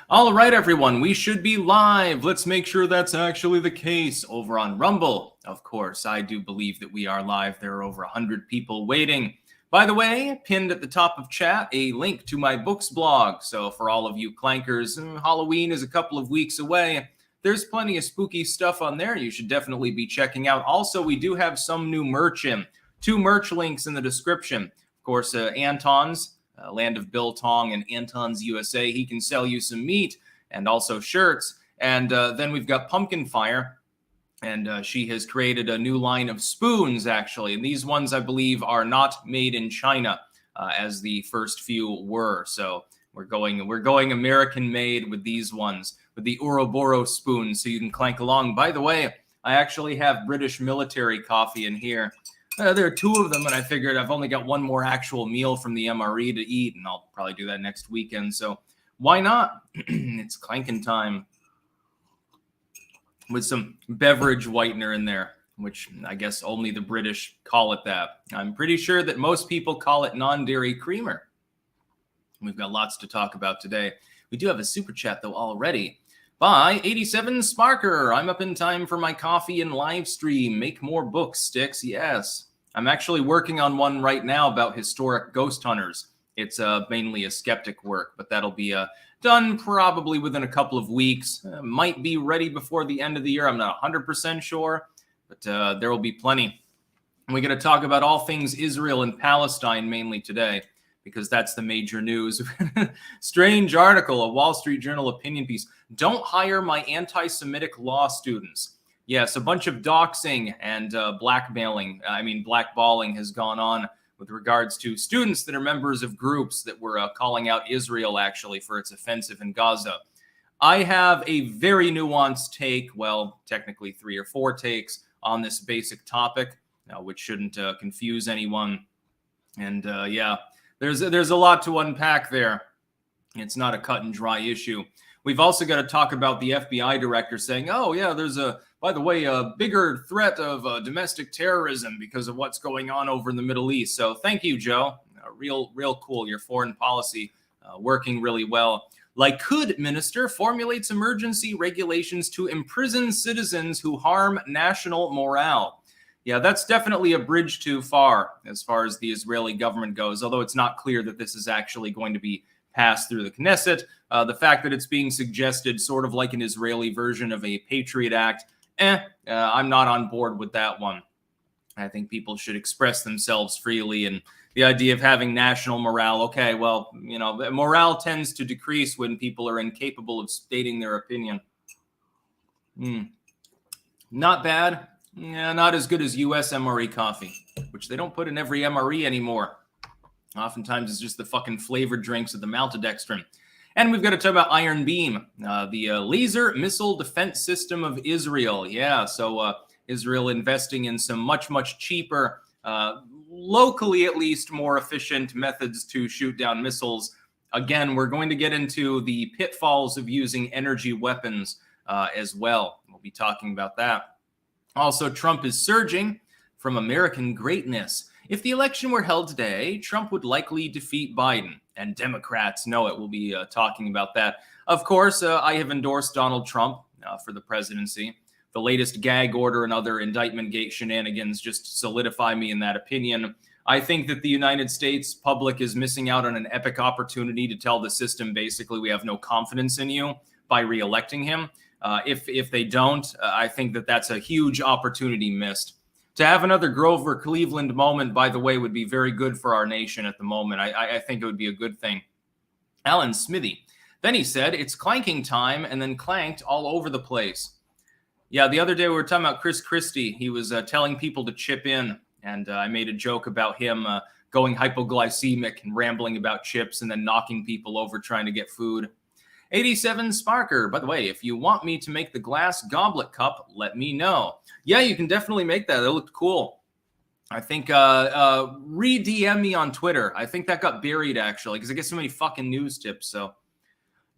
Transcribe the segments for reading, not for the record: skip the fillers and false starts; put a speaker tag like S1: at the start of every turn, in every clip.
S1: All right, everyone, we should be live. Let's make sure that's actually the case over on Rumble. Of course, I do believe that we are live. There are over 100 people waiting. By the way, pinned at the top of chat, a link to my books blog. So for all of you clankers, Halloween is a couple of weeks away. There's plenty of spooky stuff on there you should definitely be checking out. Also, we do have some new merch in. 2 merch links in the description. Of course, Anton's. Land of Biltong and Anton's USA. He can sell you some meat and also shirts. And then we've got Pumpkin Fire, and she has created a new line of spoons, actually. And these ones, I believe, are not made in China, as the first few were. So we're going American-made with these ones, with the Ouroboros spoon, so you can clank along. By the way, I actually have British military coffee in here. There are 2 of them, and I figured I've only got one more actual meal from the MRE to eat, and I'll probably do that next weekend. So why not? It's clanking time with some beverage whitener in there, which I guess only the British call it that. I'm pretty sure that most people call it non-dairy creamer. We've got lots to talk about today. We do have a super chat, though, already. By 87 Sparker. I'm up in time for my coffee and live stream. Make more books, Sticks. Yes. I'm actually working on one right now about historic ghost hunters. It's mainly a skeptic work, but that'll be done probably within a couple of weeks. Might be ready before the end of the year. I'm not 100% sure, but there will be plenty. And we're going to talk about all things Israel and Palestine mainly today, because that's the major news. Strange article, a Wall Street Journal opinion piece. Don't hire my anti-Semitic law students. Yes, a bunch of doxing and blackballing has gone on with regards to students that are members of groups that were calling out Israel, actually, for its offensive in Gaza. I have a very nuanced take, well, technically 3 or 4 takes on this basic topic, which shouldn't confuse anyone. And yeah, there's a lot to unpack there. It's not a cut and dry issue. We've also got to talk about the FBI director saying, oh, yeah, there's by the way, a bigger threat of domestic terrorism because of what's going on over in the Middle East. So thank you, Joe. Real cool. Your foreign policy working really well. Likud minister formulates emergency regulations to imprison citizens who harm national morale. Yeah, that's definitely a bridge too far as the Israeli government goes, although it's not clear that this is actually going to be passed through the Knesset. The fact that it's being suggested sort of like an Israeli version of a Patriot Act, I'm not on board with that one. I think people should express themselves freely, and the idea of having national morale, okay, well, morale tends to decrease when people are incapable of stating their opinion. Not bad. Yeah, not as good as U.S. MRE coffee, which they don't put in every MRE anymore. Oftentimes, it's just the fucking flavored drinks of the maltodextrin. And we've got to talk about Iron Beam, the laser missile defense system of Israel. Yeah, so Israel investing in some much cheaper, locally at least more efficient methods to shoot down missiles. Again, we're going to get into the pitfalls of using energy weapons as well. We'll be talking about that. Also, Trump is surging from American greatness. If the election were held today, Trump would likely defeat Biden, and Democrats know it. We'll be talking about that. Of course, I have endorsed Donald Trump for the presidency. The latest gag order and other indictment gate shenanigans just solidify me in that opinion. I think that the United States public is missing out on an epic opportunity to tell the system, basically, we have no confidence in you by reelecting him. If they don't, I think that that's a huge opportunity missed. To have another Grover Cleveland moment, by the way, would be very good for our nation at the moment. I think it would be a good thing. Alan Smithy. Then he said, it's clanking time, and then clanked all over the place. Yeah, the other day we were talking about Chris Christie. He was telling people to chip in, and I made a joke about him going hypoglycemic and rambling about chips and then knocking people over trying to get food. 87 Sparker. By the way, if you want me to make the glass goblet cup, let me know. Yeah, you can definitely make that. It looked cool. I think re-DM me on Twitter. I think that got buried, actually, because I get so many fucking news tips. So,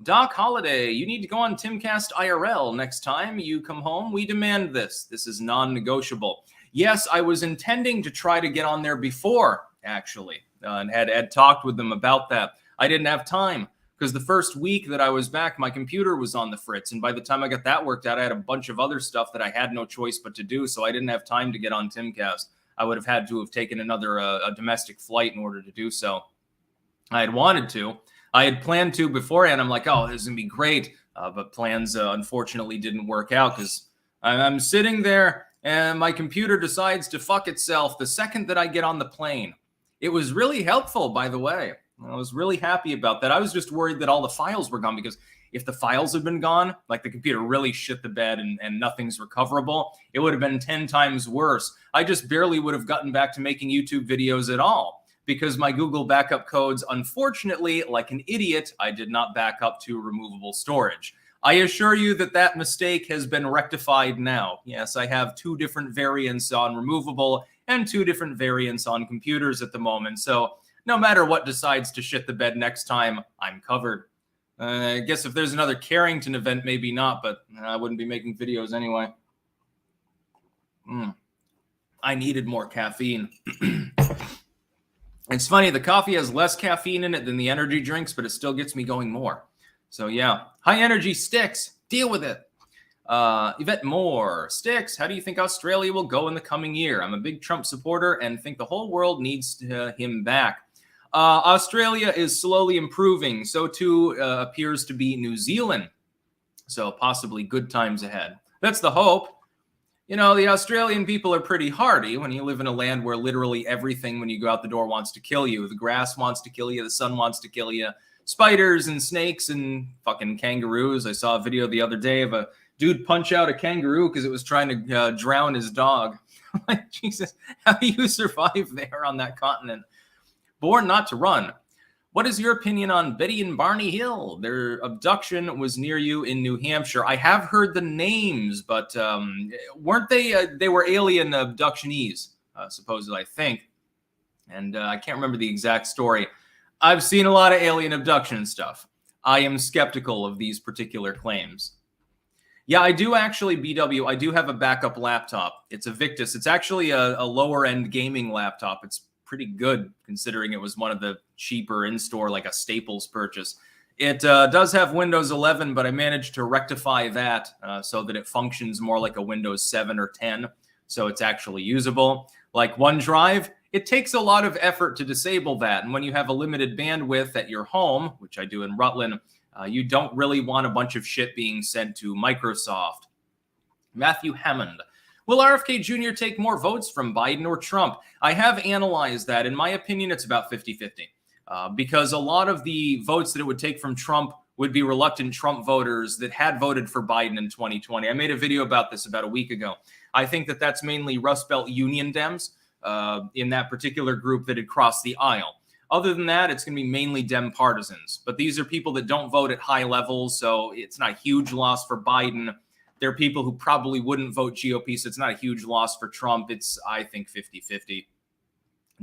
S1: Doc Holiday, you need to go on Timcast IRL next time you come home. We demand this. This is non-negotiable. Yes, I was intending to try to get on there before, actually, and had talked with them about that. I didn't have time. because the first week that I was back, my computer was on the fritz. And by the time I got that worked out, I had a bunch of other stuff that I had no choice but to do. So I didn't have time to get on Timcast. I would have had to have taken another a domestic flight in order to do so. I had wanted to. I had planned to beforehand. I'm like, oh, this is going to be great. But plans unfortunately didn't work out because I'm sitting there and my computer decides to fuck itself the second that I get on the plane. It was really helpful, by the way. I was really happy about that. I was just worried that all the files were gone, because if the files had been gone, like the computer really shit the bed and nothing's recoverable, it would have been 10 times worse. I just barely would have gotten back to making YouTube videos at all, because my Google backup codes, unfortunately, like an idiot, I did not back up to removable storage. I assure you that that mistake has been rectified now. Yes, I have 2 different variants on removable and 2 different variants on computers at the moment. So no matter what decides to shit the bed next time, I'm covered. I guess if there's another Carrington event, maybe not, but I wouldn't be making videos anyway. I needed more caffeine. It's funny, the coffee has less caffeine in it than the energy drinks, but it still gets me going more. So yeah, high energy Sticks, deal with it. Yvette Moore, Sticks, how do you think Australia will go in the coming year? I'm a big Trump supporter and think the whole world needs him back. Australia is slowly improving. So too appears to be New Zealand. So possibly good times ahead. That's the hope. You know, the Australian people are pretty hardy when you live in a land where literally everything when you go out the door wants to kill you. The grass wants to kill you. The sun wants to kill you. Spiders and snakes and fucking kangaroos. I saw a video the other day of a dude punch out a kangaroo because it was trying to drown his dog. Like, Jesus, how do you survive there on that continent? Born not to run. What is your opinion on Betty and Barney Hill? Their abduction was near you in New Hampshire. I have heard the names, but weren't they? They were alien abductionees, supposedly, I think. And I can't remember the exact story. I've seen a lot of alien abduction stuff. I am skeptical of these particular claims. Yeah, I do actually, BW, I do have a backup laptop. It's a Victus. It's actually a lower-end gaming laptop. It's pretty good, considering it was one of the cheaper in-store, like a Staples purchase. It does have Windows 11, but I managed to rectify that so that it functions more like a Windows 7 or 10, so it's actually usable. Like OneDrive, it takes a lot of effort to disable that, and when you have a limited bandwidth at your home, which I do in Rutland, you don't really want a bunch of shit being sent to Microsoft. Matthew Hammond. Will RFK Jr. take more votes from Biden or Trump? I have analyzed that. In my opinion, it's about 50-50. Because a lot of the votes that it would take from Trump would be reluctant Trump voters that had voted for Biden in 2020. I made a video about this about a week ago. I think that that's mainly Rust Belt Union Dems in that particular group that had crossed the aisle. Other than that, it's going to be mainly Dem partisans. But these are people that don't vote at high levels, so it's not a huge loss for Biden. There are people who probably wouldn't vote GOP, so it's not a huge loss for Trump. It's, I think, 50-50.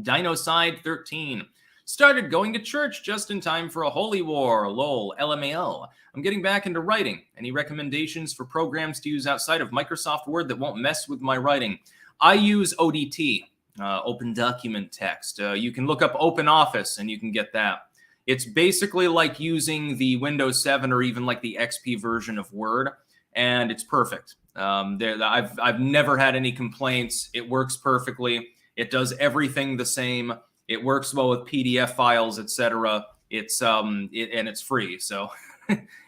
S1: Dinoside 13. Started going to church just in time for a holy war. Lol. LMAO. I'm getting back into writing. Any recommendations for programs to use outside of Microsoft Word that won't mess with my writing? I use ODT. Open Document Text. You can look up Open Office and you can get that. It's basically like using the Windows 7 or even like the XP version of Word, and it's perfect. I've never had any complaints. It works perfectly. It does everything the same. It works well with PDF files, etc. It's and it's free, so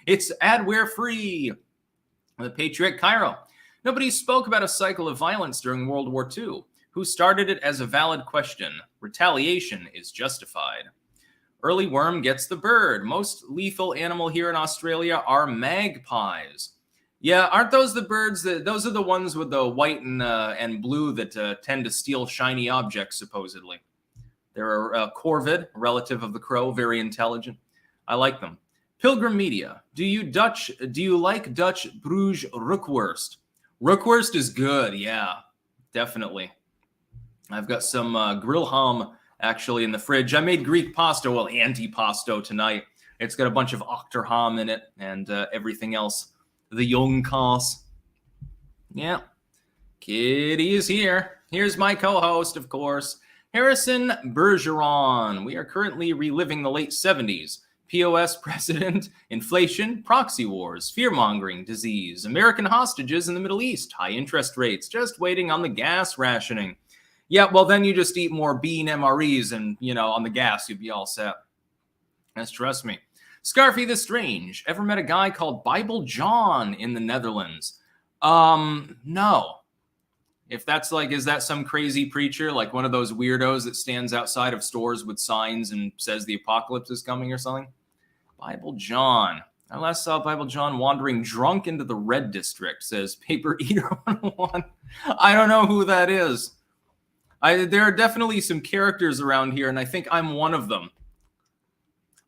S1: it's adware free. The Patriot Cairo. Nobody spoke about a cycle of violence during World War II. Who started it as a valid question? Retaliation is justified. Early worm gets the bird. Most lethal animal here in Australia are magpies. Yeah, aren't those the birds those are the ones with the white and blue that tend to steal shiny objects, supposedly. They're a corvid, a relative of the crow, very intelligent. I like them. Pilgrim Media. Do you like Dutch Bruges Rookwurst? Rookwurst is good, yeah, definitely. I've got some grill ham actually in the fridge. I made Greek pasta, well, antipasto tonight. It's got a bunch of octorham in it and everything else. The young cause. Yeah. Kitty is here. Here's my co-host, of course, Harrison Bergeron. We are currently reliving the late 70s. POS precedent, inflation, proxy wars, fear-mongering, disease, American hostages in the Middle East, high interest rates, just waiting on the gas rationing. Yeah, well, then you just eat more bean MREs and, on the gas, you'd be all set. Just trust me. Scarfy the Strange, ever met a guy called Bible John in the Netherlands? No. If that's is that some crazy preacher, like one of those weirdos that stands outside of stores with signs and says the apocalypse is coming or something? Bible John. I last saw Bible John wandering drunk into the Red District, says Paper Eater 101. I don't know who that is. There are definitely some characters around here, and I think I'm one of them.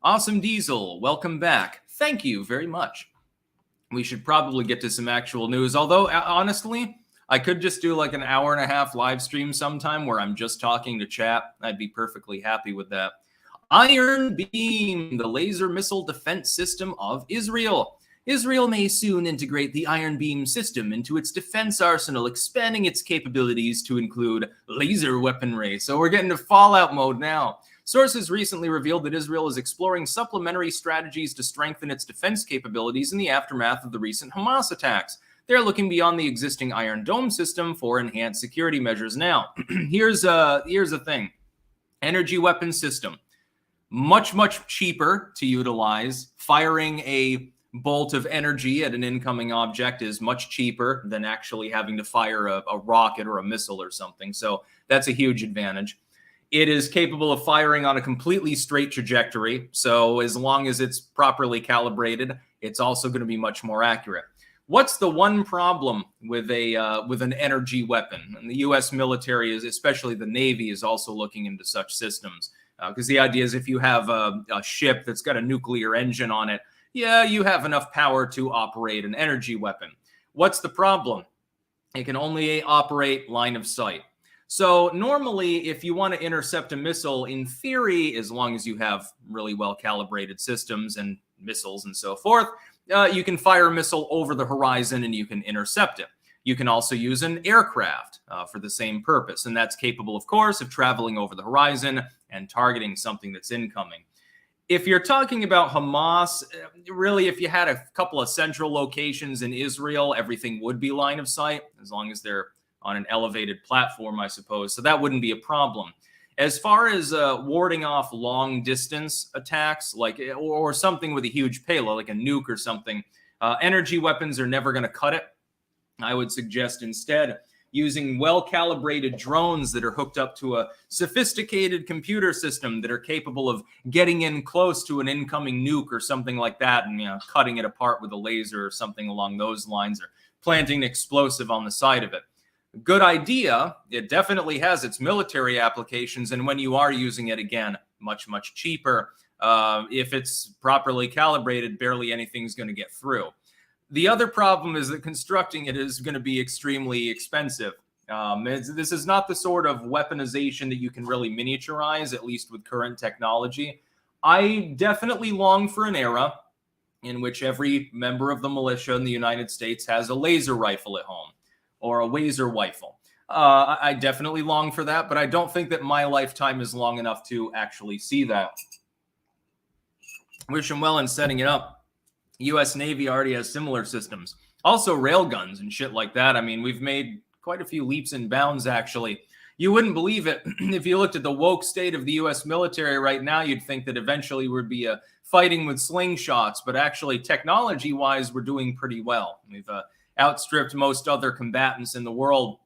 S1: Awesome Diesel, welcome back. Thank you very much. We should probably get to some actual news, although honestly, I could just do an hour and a half live stream sometime where I'm just talking to chat. I'd be perfectly happy with that. Iron Beam, the laser missile defense system of Israel. Israel may soon integrate the Iron Beam system into its defense arsenal, expanding its capabilities to include laser weaponry. So we're getting to Fallout mode now. Sources recently revealed that Israel is exploring supplementary strategies to strengthen its defense capabilities in the aftermath of the recent Hamas attacks. They're looking beyond the existing Iron Dome system for enhanced security measures. Now, here's the thing. Energy weapon system. Much, much cheaper to utilize. Firing a bolt of energy at an incoming object is much cheaper than actually having to fire a rocket or a missile or something. So that's a huge advantage. It is capable of firing on a completely straight trajectory. So as long as it's properly calibrated, it's also going to be much more accurate. What's the one problem with an energy weapon? And the U.S. military, especially the Navy, is also looking into such systems. Because the idea is if you have a ship that's got a nuclear engine on it, yeah, you have enough power to operate an energy weapon. What's the problem? It can only operate line of sight. So normally, if you want to intercept a missile, in theory, as long as you have really well-calibrated systems and missiles and so forth, you can fire a missile over the horizon and you can intercept it. You can also use an aircraft for the same purpose, and that's capable, of course, of traveling over the horizon and targeting something that's incoming. If you're talking about Hamas, really, if you had a couple of central locations in Israel, everything would be line of sight, as long as they're on an elevated platform, I suppose. So that wouldn't be a problem. As far as warding off long-distance attacks, or something with a huge payload, like a nuke or something, energy weapons are never going to cut it. I would suggest instead using well-calibrated drones that are hooked up to a sophisticated computer system that are capable of getting in close to an incoming nuke or something like that and cutting it apart with a laser or something along those lines, or planting an explosive on the side of it. Good idea. It definitely has its military applications, and when you are using it, again, much, much cheaper. If it's properly calibrated, barely anything's going to get through. The other problem is that constructing it is going to be extremely expensive. This is not the sort of weaponization that you can really miniaturize, at least with current technology. I definitely long for an era in which every member of the militia in the United States has a laser rifle at home, or a Wazer rifle. I definitely long for that, but I don't think that my lifetime is long enough to actually see that. Wish him well in setting it up. U.S. Navy already has similar systems. Also railguns and shit like that. I mean, we've made quite a few leaps and bounds, actually. You wouldn't believe it. If you looked at the woke state of the U.S. military right now, you'd think that eventually we'd be fighting with slingshots, but actually technology-wise, we're doing pretty well. We've outstripped most other combatants in the world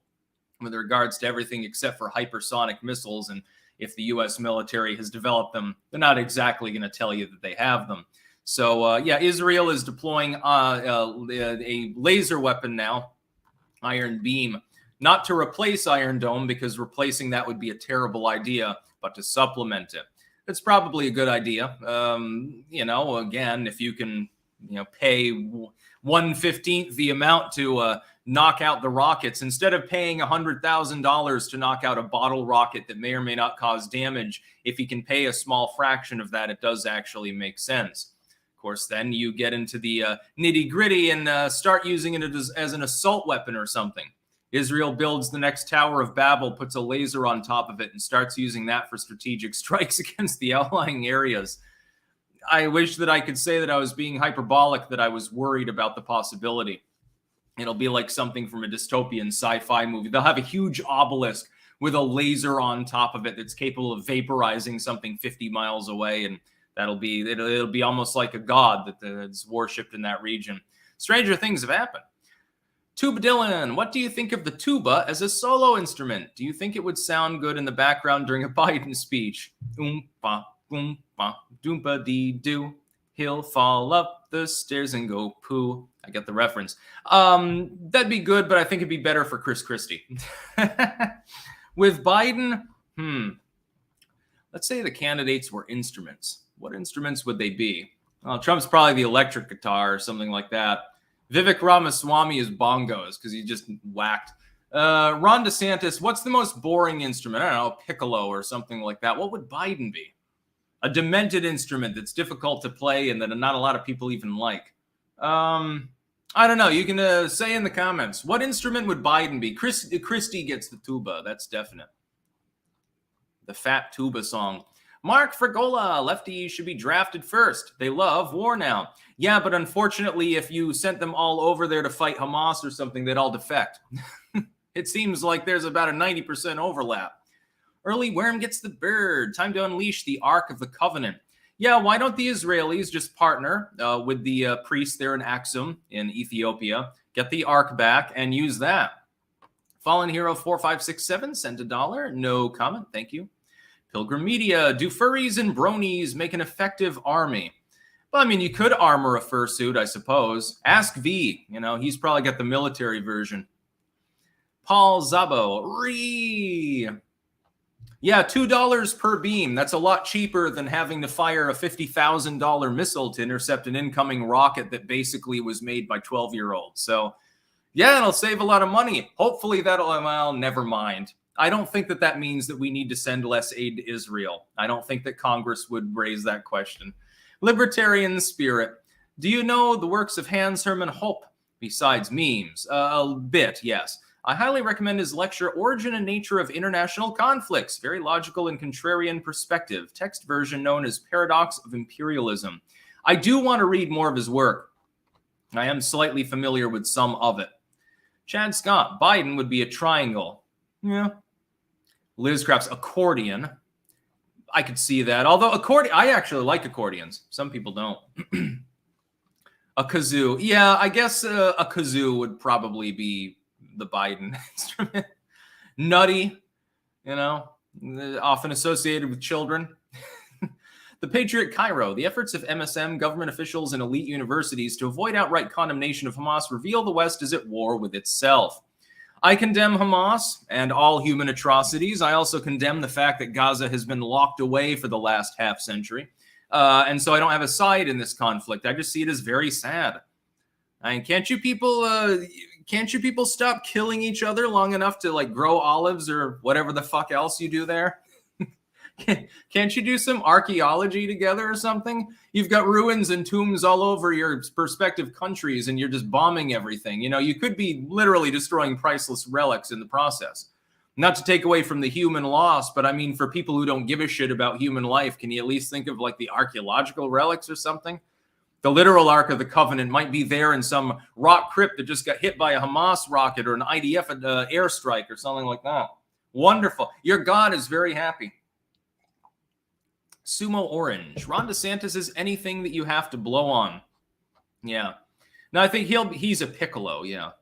S1: with regards to everything except for hypersonic missiles. And if the U.S. military has developed them, they're not exactly going to tell you that they have them. So, yeah, Israel is deploying a laser weapon now, Iron Beam, not to replace Iron Dome, because replacing that would be a terrible idea, but to supplement it. It's probably a good idea. Again, if you can, pay 1/15 the amount to knock out the rockets, instead of paying $100,000 to knock out a bottle rocket that may or may not cause damage, if you can pay a small fraction of that, it does actually make sense. Of course, then you get into the nitty-gritty and start using it as an assault weapon or something. Israel builds the next Tower of Babel, puts a laser on top of it, and starts using that for strategic strikes against the outlying areas. I wish that I could say that I was being hyperbolic, that I was worried about the possibility. It'll be like something from a dystopian sci-fi movie. They'll have a huge obelisk with a laser on top of it that's capable of vaporizing something 50 miles away, and it'll be almost like a god that's worshipped in that region. Stranger things have happened. Tuba Dylan, what do you think of the tuba as a solo instrument? Do you think it would sound good in the background during a Biden speech? Oompa, oompa, doompa dee doo. He'll fall up the stairs and go poo. I get the reference. That'd be good, but I think it'd be better for Chris Christie. With Biden, let's say the candidates were instruments. What instruments would they be? Well, Trump's probably the electric guitar or something like that. Vivek Ramaswamy is bongos because he just whacked. Ron DeSantis, what's the most boring instrument? I don't know, piccolo or something like that. What would Biden be? A demented instrument that's difficult to play and that not a lot of people even like. I don't know. You can say in the comments, what instrument would Biden be? Christie gets the tuba. That's definite. The fat tuba song. Mark Fragola, lefties should be drafted first. They love war now. Yeah, but unfortunately, if you sent them all over there to fight Hamas or something, they'd all defect. It seems like there's about a 90% overlap. Early worm gets the bird. Time to unleash the Ark of the Covenant. Yeah, why don't the Israelis just partner with the priests there in Aksum in Ethiopia, get the Ark back, and use that? Fallen Hero 4567 sent $1. No comment. Thank you. Pilgrim Media, do furries and bronies make an effective army? Well, I mean, you could armor a fursuit, I suppose. Ask V. He's probably got the military version. Paul Zabo. Yeah, $2 per beam. That's a lot cheaper than having to fire a $50,000 missile to intercept an incoming rocket that basically was made by 12-year-olds. So, yeah, it'll save a lot of money. Hopefully well, never mind. I don't think that means that we need to send less aid to Israel. I don't think that Congress would raise that question. Libertarian spirit. Do you know the works of Hans Hermann Hoppe besides memes? A bit, yes. I highly recommend his lecture, Origin and Nature of International Conflicts. Very logical and contrarian perspective. Text version known as Paradox of Imperialism. I do want to read more of his work. I am slightly familiar with some of it. Chad Scott. Biden would be a triangle. Yeah. Liz Craft's accordion. I could see that. Although I actually like accordions. Some people don't. A kazoo. Yeah, I guess a kazoo would probably be the Biden instrument. Nutty, often associated with children. The Patriot Cairo. The efforts of MSM, government officials, and elite universities to avoid outright condemnation of Hamas reveal the West is at war with itself. I condemn Hamas and all human atrocities. I also condemn the fact that Gaza has been locked away for the last half century. And so I don't have a side in this conflict. I just see it as very sad. I mean, can't you people stop killing each other long enough to grow olives or whatever the fuck else you do there? Can't you do some archaeology together or something? You've got ruins and tombs all over your respective countries and you're just bombing everything. You could be literally destroying priceless relics in the process. Not to take away from the human loss, but I mean, for people who don't give a shit about human life, can you at least think of the archaeological relics or something? The literal Ark of the Covenant might be there in some rock crypt that just got hit by a Hamas rocket or an IDF airstrike or something like that. Wonderful. Your God is very happy. Sumo Orange. Ron DeSantis is anything that you have to blow on. Yeah. No, I think he's a piccolo, yeah.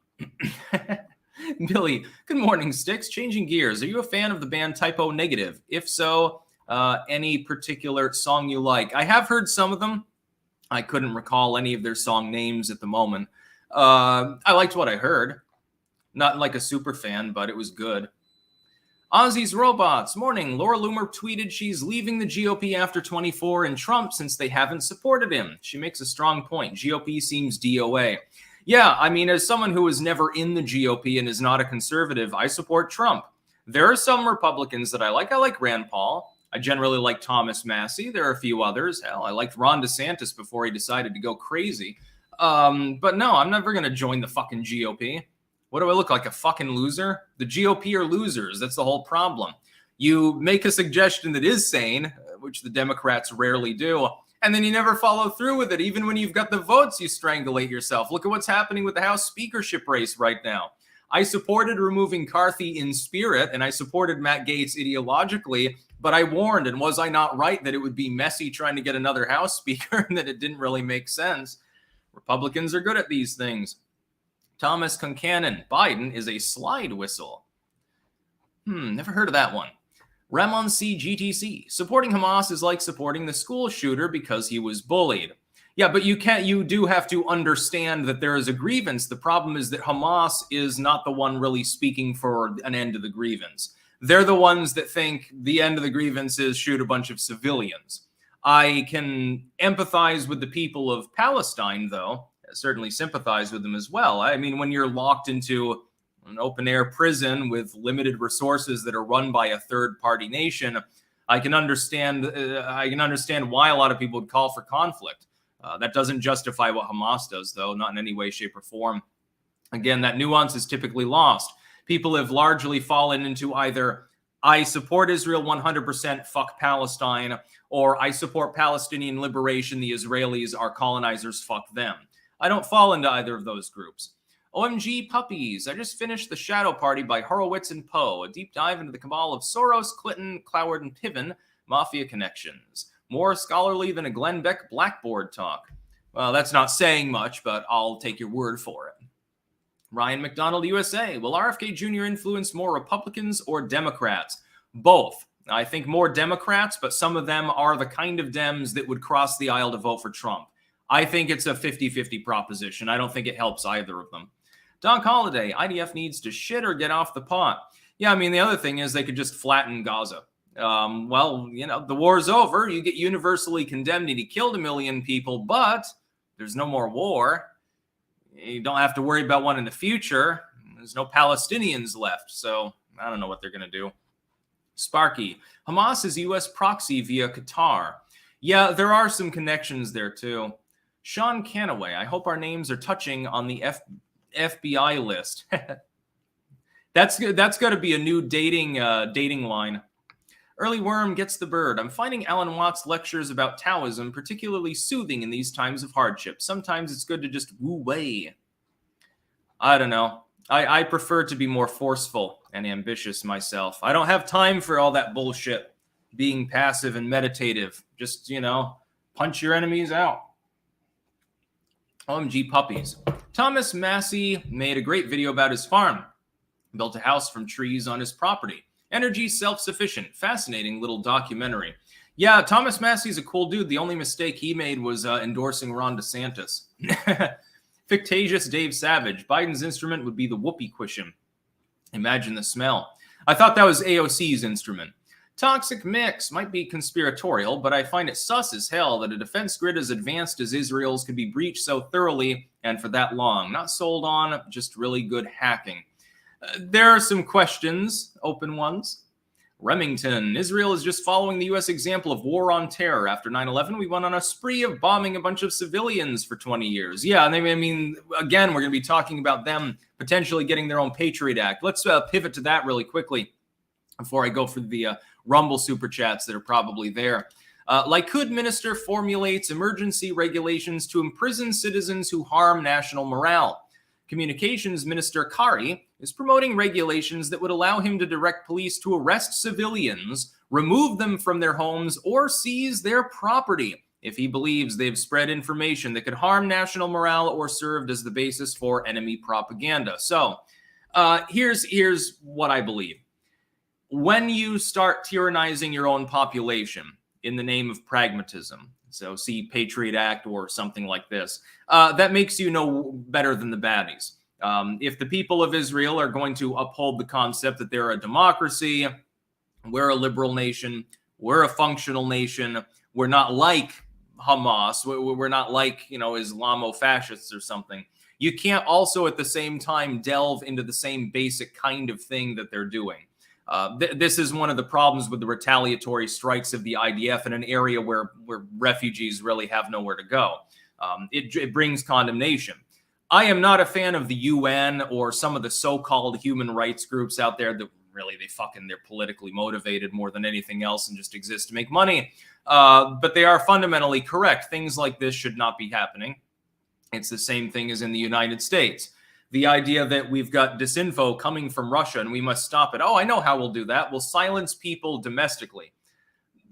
S1: Billy, good morning, Sticks. Changing gears. Are you a fan of the band Typo Negative? If so, any particular song you like? I have heard some of them. I couldn't recall any of their song names at the moment. I liked what I heard. Not like a super fan, but it was good. Ozzy's Robots. Morning. Laura Loomer tweeted she's leaving the GOP after 24 and Trump since they haven't supported him. She makes a strong point. GOP seems DOA. Yeah, I mean, as someone who was never in the GOP and is not a conservative, I support Trump. There are some Republicans that I like. I like Rand Paul. I generally like Thomas Massey. There are a few others. Hell, I liked Ron DeSantis before he decided to go crazy. But no, I'm never going to join the fucking GOP. What do I look like, a fucking loser? The GOP are losers. That's the whole problem. You make a suggestion that is sane, which the Democrats rarely do, And then you never follow through with it. Even when you've got the votes, you strangulate yourself. Look at what's happening with the House speakership race right now. I supported removing Carthy in spirit, and I supported Matt Gaetz ideologically, but I warned, and was I not right, that it would be messy trying to get another House speaker and that it didn't really make sense. Republicans are good at these things. Thomas Concannon, Biden is a slide whistle. Never heard of that one. Ramon C. GTC, supporting Hamas is like supporting the school shooter because he was bullied. Yeah, but you do have to understand that there is a grievance. The problem is that Hamas is not the one really speaking for an end to the grievance. They're the ones that think the end of the grievance is shoot a bunch of civilians. I can empathize with the people of Palestine, though. I certainly sympathize with them as well. I mean, when you're locked into an open-air prison with limited resources that are run by a third-party nation, I can understand why a lot of people would call for conflict. That doesn't justify what Hamas does, though, not in any way, shape, or form. Again, that nuance is typically lost. People have largely fallen into either I support Israel 100%, fuck Palestine, or I support Palestinian liberation, the Israelis are colonizers, fuck them. I don't fall into either of those groups. OMG puppies, I just finished The Shadow Party by Horowitz and Poe, a deep dive into the cabal of Soros, Clinton, Cloward, and Piven, mafia connections. More scholarly than a Glenn Beck blackboard talk. Well, that's not saying much, but I'll take your word for it. Ryan McDonald, USA. Will RFK Jr. influence more Republicans or Democrats? Both. I think more Democrats, but some of them are the kind of Dems that would cross the aisle to vote for Trump. I think it's a 50-50 proposition. I don't think it helps either of them. Doc Holliday, IDF needs to shit or get off the pot. Yeah, I mean, the other thing is they could just flatten Gaza. Well, you know, the war's over. You get universally condemned and he killed 1 million people, but there's no more war. You don't have to worry about one in the future. There's no Palestinians left, so I don't know what they're going to do. Sparky, Hamas is U.S. proxy via Qatar. Yeah, there are some connections there, too. Sean Canaway, I hope our names are touching on the FBI list. That's got to be a new dating line. Early Worm gets the bird. I'm finding Alan Watts' lectures about Taoism particularly soothing in these times of hardship. Sometimes it's good to just woo away. I don't know. I prefer to be more forceful and ambitious myself. I don't have time for all that bullshit. Being passive and meditative. Just, you know, punch your enemies out. OMG puppies. Thomas Massey made a great video about his farm. Built a house from trees on his property. Energy self-sufficient. Fascinating little documentary. Yeah, Thomas Massey's a cool dude. The only mistake he made was endorsing Ron DeSantis. Fictitious Dave Savage. Biden's instrument would be the whoopee cushion. Imagine the smell. I thought that was AOC's instrument. Toxic Mix might be conspiratorial, but I find it sus as hell that a defense grid as advanced as Israel's could be breached so thoroughly and for that long. Not sold on, just really good hacking. There are some questions, open ones. Remington, Israel is just following the U.S. example of war on terror. After 9/11, we went on a spree of bombing a bunch of civilians for 20 years. Yeah, and I mean, again, we're going to be talking about them potentially getting their own Patriot Act. Let's pivot to that really quickly before I go for the Rumble Super Chats that are probably there. Likud minister formulates emergency regulations to imprison citizens who harm national morale. Communications Minister Kari is promoting regulations that would allow him to direct police to arrest civilians, remove them from their homes, or seize their property if he believes they've spread information that could harm national morale or served as the basis for enemy propaganda. So here's what I believe. When you start tyrannizing your own population in the name of pragmatism, so see Patriot Act or something like this, that makes you no better than the baddies. If the people of Israel are going to uphold the concept that they're a democracy, we're a liberal nation, we're a functional nation, we're not like Hamas, we're not like, you know, Islamo-fascists or something, you can't also at the same time delve into the same basic kind of thing that they're doing. This is one of the problems with the retaliatory strikes of the IDF in an area where refugees really have nowhere to go. It brings condemnation. I am not a fan of the UN or some of the so-called human rights groups out there that really, they're politically motivated more than anything else and just exist to make money. But they are fundamentally correct. Things like this should not be happening. It's the same thing as in the United States. The idea that we've got disinfo coming from Russia and we must stop it. Oh, I know how we'll do that. We'll silence people domestically.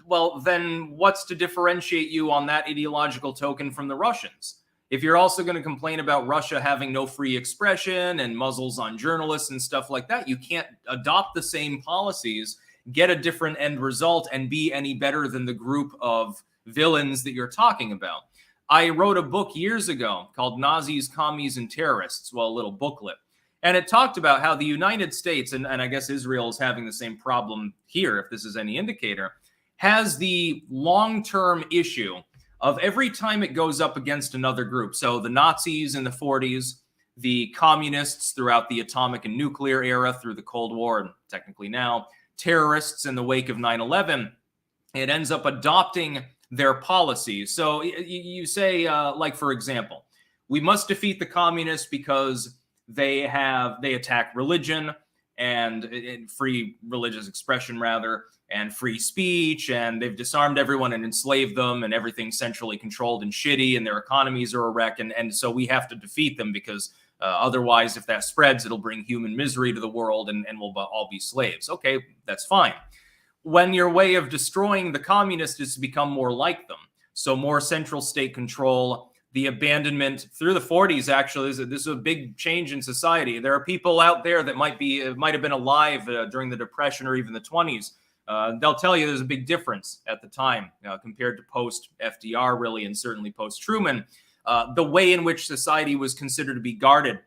S1: Well, then what's to differentiate you on that ideological token from the Russians? If you're also going to complain about Russia having no free expression and muzzles on journalists and stuff like that, you can't adopt the same policies, get a different end result, and be any better than the group of villains that you're talking about. I wrote a book years ago called Nazis, Commies, and Terrorists, well, a little booklet. And it talked about how the United States, and I guess Israel is having the same problem here, if this is any indicator, has the long-term issue of every time it goes up against another group. So the Nazis in the 40s, the communists throughout the atomic and nuclear era through the Cold War, and technically now, terrorists in the wake of 9/11, it ends up adopting their policies. So you say, like, for example, we must defeat the communists because they attack religion and free religious expression, rather, and free speech, and they've disarmed everyone and enslaved them, and everything's centrally controlled and shitty, and their economies are a wreck, and so we have to defeat them because otherwise, if that spreads, it'll bring human misery to the world, and we'll all be slaves. Okay, that's fine. When your way of destroying the communists is to become more like them, so more central state control, the abandonment through the 40s, actually, this is a big change in society. There are people out there that might have been alive during the Depression or even the 20s. They'll tell you there's a big difference at the time compared to post-FDR, really, and certainly post-Truman. The way in which society was considered to be guarded,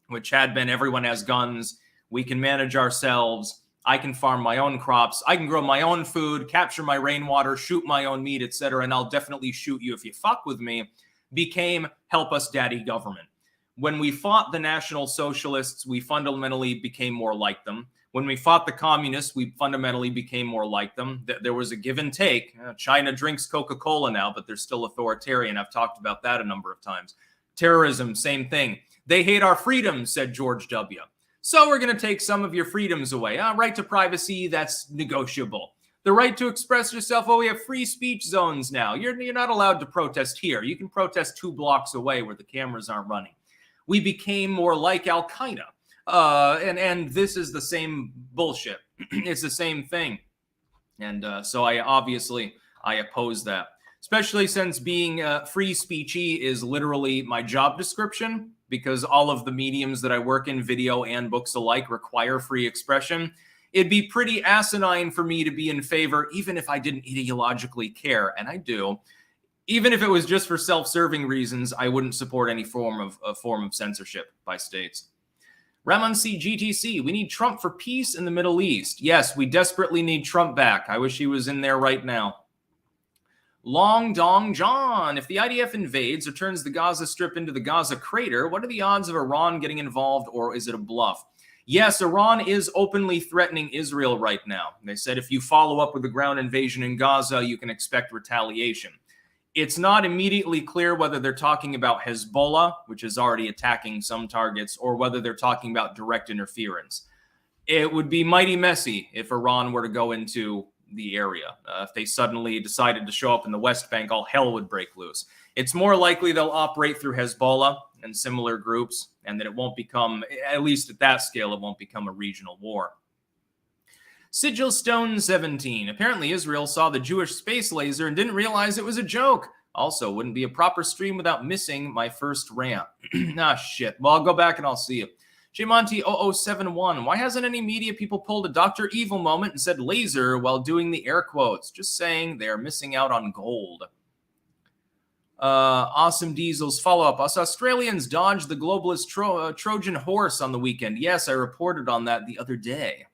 S1: which had been everyone has guns, we can manage ourselves, I can farm my own crops, I can grow my own food, capture my rainwater, shoot my own meat, etc., and I'll definitely shoot you if you fuck with me, became help us daddy government. When we fought the National Socialists, we fundamentally became more like them. When we fought the communists, we fundamentally became more like them. There was a give and take. China drinks Coca-Cola now, but they're still authoritarian. I've talked about that a number of times. Terrorism, same thing. They hate our freedoms, said George W. So we're going to take some of your freedoms away. Right to privacy, that's negotiable. The right to express yourself, we have free speech zones now. You're not allowed to protest here. You can protest 2 blocks away where the cameras aren't running. We became more like Al-Qaeda. And this is the same bullshit. It's the same thing. And so I oppose that, especially since being free speechy is literally my job description, because all of the mediums that I work in, video and books alike, require free expression. It'd be pretty asinine for me to be in favor, even if I didn't ideologically care, and I do. Even if it was just for self-serving reasons, I wouldn't support any form of censorship by states. Ramon C. GTC, we need Trump for peace in the Middle East. Yes, we desperately need Trump back. I wish he was in there right now. Long Dong John, if the IDF invades or turns the Gaza Strip into the Gaza crater, what are the odds of Iran getting involved, or is it a bluff? Yes, Iran is openly threatening Israel right now. They said if you follow up with a ground invasion in Gaza, you can expect retaliation. It's not immediately clear whether they're talking about Hezbollah, which is already attacking some targets, or whether they're talking about direct interference. It would be mighty messy if Iran were to go into the area. If they suddenly decided to show up in the West Bank, all hell would break loose. It's more likely they'll operate through Hezbollah and similar groups, and that it won't become, at least at that scale, it won't become a regional war. Sigil Stone 17. Apparently Israel saw the Jewish space laser and didn't realize it was a joke. Also, wouldn't be a proper stream without missing my first rant. Shit. Well, I'll go back and I'll see you. Jmonty 0071. Why hasn't any media people pulled a Dr. Evil moment and said laser while doing the air quotes? Just saying they are missing out on gold. Awesome Diesel's follow-up. Us Australians dodged the globalist Trojan horse on the weekend. Yes, I reported on that the other day.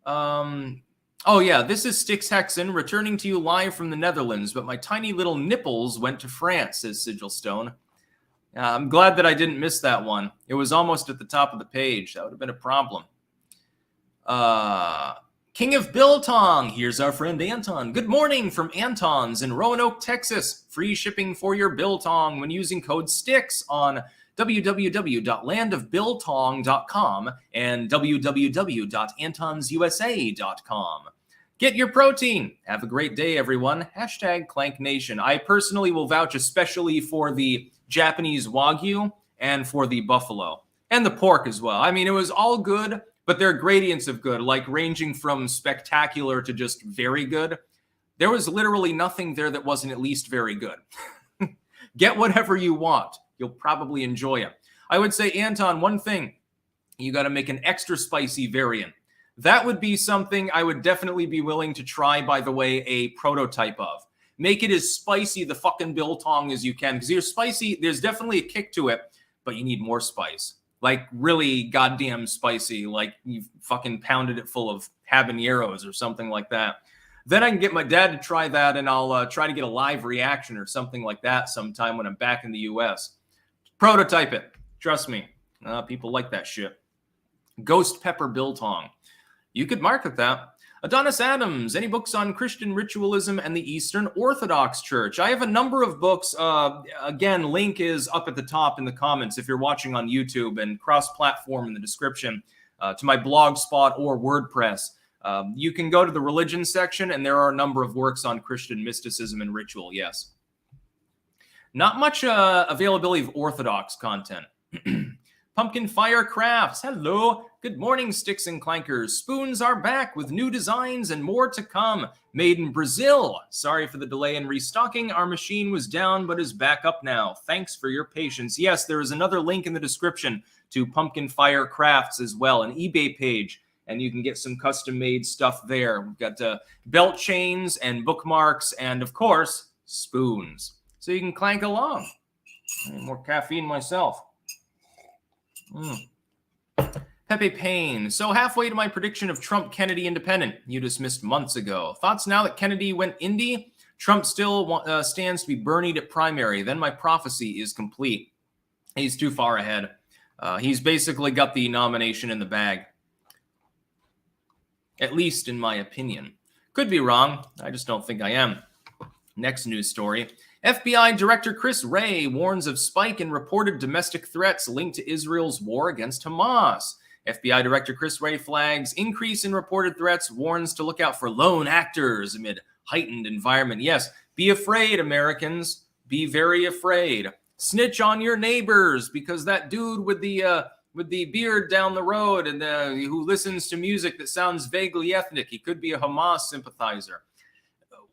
S1: Oh yeah, this is Styx Hexen returning to you live from the Netherlands, but my tiny little nipples went to France, says Sigil Stone. I'm glad that I didn't miss that one. It was almost at the top of the page. That would have been a problem. King of Biltong, here's our friend Anton. Good morning from Anton's in Roanoke, Texas. Free shipping for your Biltong when using code STICKS on www.landofbiltong.com and www.antonsusa.com. Get your protein. Have a great day, everyone. #ClankNation. I personally will vouch especially for the Japanese Wagyu and for the buffalo and the pork as well. I mean, it was all good, but there are gradients of good, like ranging from spectacular to just very good. There was literally nothing there that wasn't at least very good. Get whatever you want. You'll probably enjoy it. I would say, Anton, one thing, you got to make an extra spicy variant. That would be something I would definitely be willing to try, by the way, a prototype of. Make it as spicy, the fucking biltong, as you can. Because you're spicy, there's definitely a kick to it, but you need more spice. Like really goddamn spicy, like you fucking pounded it full of habaneros or something like that. Then I can get my dad to try that, and I'll try to get a live reaction or something like that sometime when I'm back in the U.S. Prototype it. Trust me. People like that shit. Ghost pepper biltong. You could market that. Adonis Adams, any books on Christian ritualism and the Eastern Orthodox Church? I have a number of books. Again, link is up at the top in the comments if you're watching on YouTube, and cross-platform in the description to my blog spot or WordPress. You can go to the religion section, and there are a number of works on Christian mysticism and ritual, yes. Not much availability of Orthodox content. Pumpkin Fire Crafts. Hello. Good morning, Sticks and Clankers. Spoons are back with new designs and more to come. Made in Brazil. Sorry for the delay in restocking. Our machine was down but is back up now. Thanks for your patience. Yes, there is another link in the description to Pumpkin Fire Crafts as well, an eBay page, and you can get some custom-made stuff there. We've got belt chains and bookmarks and, of course, spoons. So you can clank along. I need more caffeine myself. Pepe Payne. So halfway to my prediction of Trump Kennedy independent. You dismissed months ago. Thoughts now that Kennedy went indie? Trump still stands to be Bernied at primary. Then my prophecy is complete. He's too far ahead. He's basically got the nomination in the bag. At least in my opinion. Could be wrong. I just don't think I am. Next news story. FBI Director Chris Wray warns of spike in reported domestic threats linked to Israel's war against Hamas. FBI Director Chris Wray flags increase in reported threats, warns to look out for lone actors amid heightened environment. Yes, be afraid, Americans. Be very afraid. Snitch on your neighbors, because that dude with the beard down the road and who listens to music that sounds vaguely ethnic, he could be a Hamas sympathizer.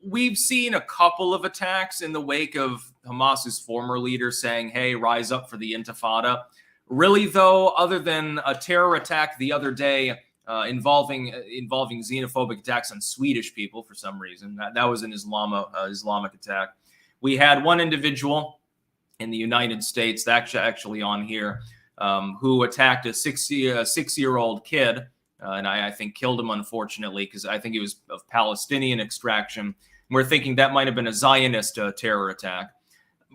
S1: We've seen a couple of attacks in the wake of Hamas's former leader saying, hey, rise up for the Intifada. Really, though, other than a terror attack the other day involving xenophobic attacks on Swedish people for some reason, that was an Islamic attack. We had one individual in the United States, that's actually on here, who attacked a six-year-old kid, and I think killed him, unfortunately, because I think he was of Palestinian extraction. We're thinking that might have been a Zionist terror attack.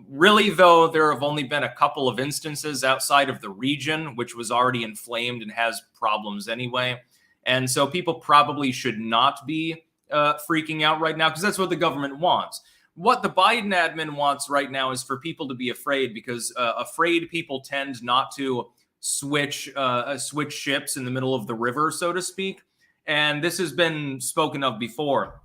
S1: Really, though, there have only been a couple of instances outside of the region, which was already inflamed and has problems anyway. And so people probably should not be freaking out right now, because that's what the government wants. What the Biden admin wants right now is for people to be afraid, because afraid people tend not to switch ships in the middle of the river, so to speak. And this has been spoken of before.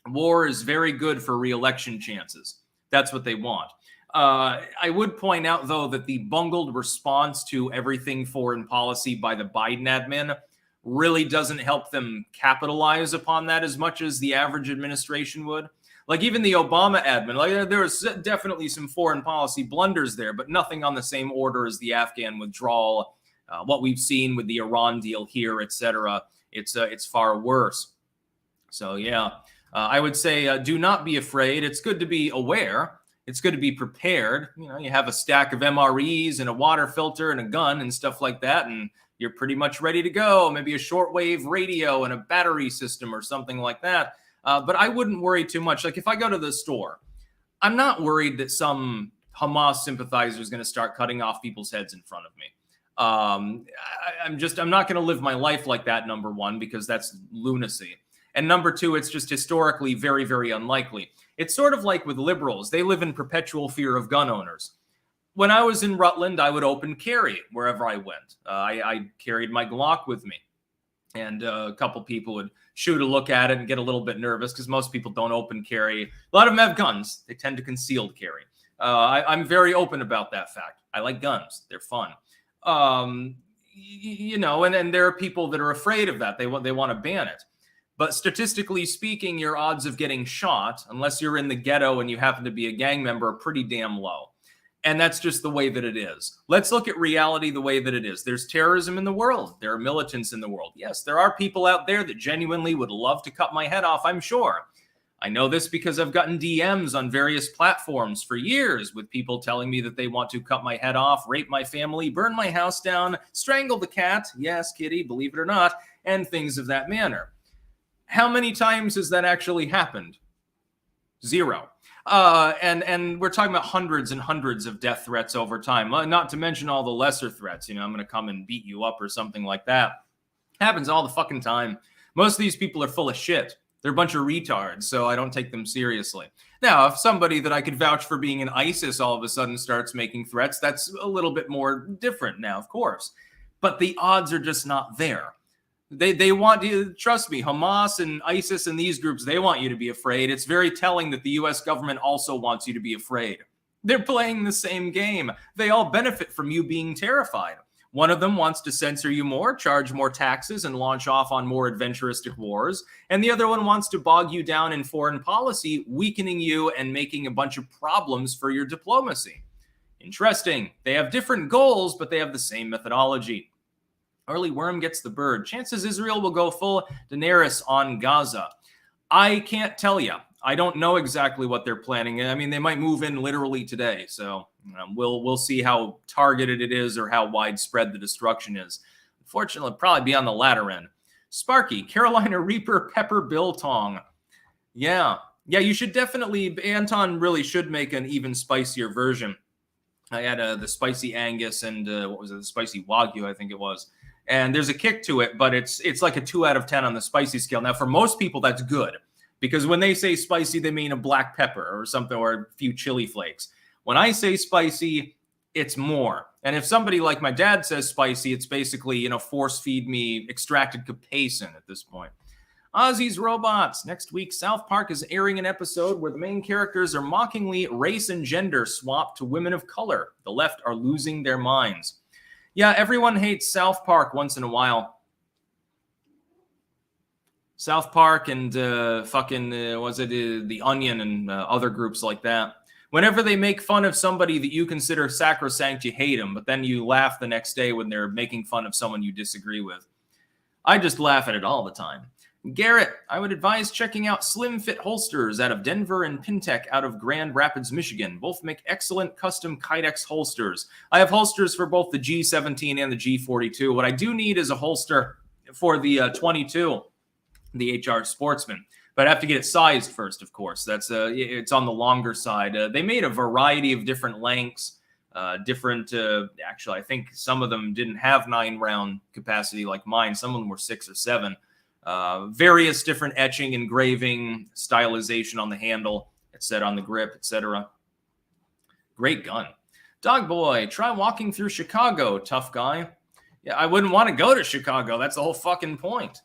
S1: War is very good for re-election chances. That's what they want. I would point out, though, that the bungled response to everything foreign policy by the Biden admin really doesn't help them capitalize upon that as much as the average administration would. Like even the Obama admin, like there was definitely some foreign policy blunders there, but nothing on the same order as the Afghan withdrawal, what we've seen with the Iran deal here, etc. It's far worse. So yeah, I would say do not be afraid. It's good to be aware. It's good to be prepared. You know, you have a stack of MREs and a water filter and a gun and stuff like that, and you're pretty much ready to go. Maybe a shortwave radio and a battery system or something like that. But I wouldn't worry too much. Like if I go to the store, I'm not worried that some Hamas sympathizer is going to start cutting off people's heads in front of me. I'm not going to live my life like that, number one, because that's lunacy. And number two, it's just historically very, very unlikely. It's sort of like with liberals. They live in perpetual fear of gun owners. When I was in Rutland, I would open carry wherever I went. I carried my Glock with me. And a couple people would shoot a look at it and get a little bit nervous because most people don't open carry. A lot of them have guns. They tend to concealed carry. I'm very open about that fact. I like guns. They're fun. You know, and there are people that are afraid of that. They want to ban it. But statistically speaking, your odds of getting shot, unless you're in the ghetto and you happen to be a gang member, are pretty damn low. And that's just the way that it is. Let's look at reality the way that it is. There's terrorism in the world. There are militants in the world. Yes, there are people out there that genuinely would love to cut my head off, I'm sure. I know this because I've gotten DMs on various platforms for years with people telling me that they want to cut my head off, rape my family, burn my house down, strangle the cat, yes, kitty, believe it or not, and things of that manner. How many times has that actually happened? Zero. And we're talking about hundreds and hundreds of death threats over time, not to mention all the lesser threats. You know, I'm going to come and beat you up or something like that. Happens all the fucking time. Most of these people are full of shit. They're a bunch of retards, so I don't take them seriously. Now, if somebody that I could vouch for being in ISIS all of a sudden starts making threats, that's a little bit more different now, of course. But the odds are just not there. They want you, trust me, Hamas and ISIS and these groups, they want you to be afraid. It's very telling that the U.S. government also wants you to be afraid. They're playing the same game. They all benefit from you being terrified. One of them wants to censor you more, charge more taxes, and launch off on more adventuristic wars. And the other one wants to bog you down in foreign policy, weakening you and making a bunch of problems for your diplomacy. Interesting. They have different goals, but they have the same methodology. Early worm gets the bird. Chances Israel will go full Daenerys on Gaza. I can't tell you. I don't know exactly what they're planning. I mean, they might move in literally today. So we'll see how targeted it is or how widespread the destruction is. Unfortunately, it'll probably be on the latter end. Sparky, Carolina Reaper, Pepper Biltong. Yeah, you should definitely, Anton really should make an even spicier version. I had the spicy Angus and what was it, the spicy Wagyu, I think it was. And there's a kick to it, but it's like a 2 out of 10 on the spicy scale. Now, for most people, that's good. Because when they say spicy, they mean a black pepper or something, or a few chili flakes. When I say spicy, it's more. And if somebody like my dad says spicy, it's basically, you know, force feed me extracted capsaicin at this point. Ozzy's Robots. Next week, South Park is airing an episode where the main characters are mockingly race and gender swapped to women of color. The left are losing their minds. Yeah, everyone hates South Park once in a while. South Park and The Onion and other groups like that. Whenever they make fun of somebody that you consider sacrosanct, you hate them, but then you laugh the next day when they're making fun of someone you disagree with. I just laugh at it all the time. Garrett, I would advise checking out Slim Fit Holsters out of Denver and Pintech out of Grand Rapids, Michigan. Both make excellent custom Kydex holsters. I have holsters for both the G17 and the G42. What I do need is a holster for the 22, the HR Sportsman. But I have to get it sized first, of course. That's it's on the longer side. They made a variety of different lengths, actually, I think some of them didn't have 9-round capacity like mine. Some of them were 6 or 7. Various different etching, engraving, stylization on the handle, it said on the grip, etc. Great gun. Dog Boy, try walking through Chicago, tough guy. Yeah, I wouldn't want to go to Chicago. That's the whole fucking point.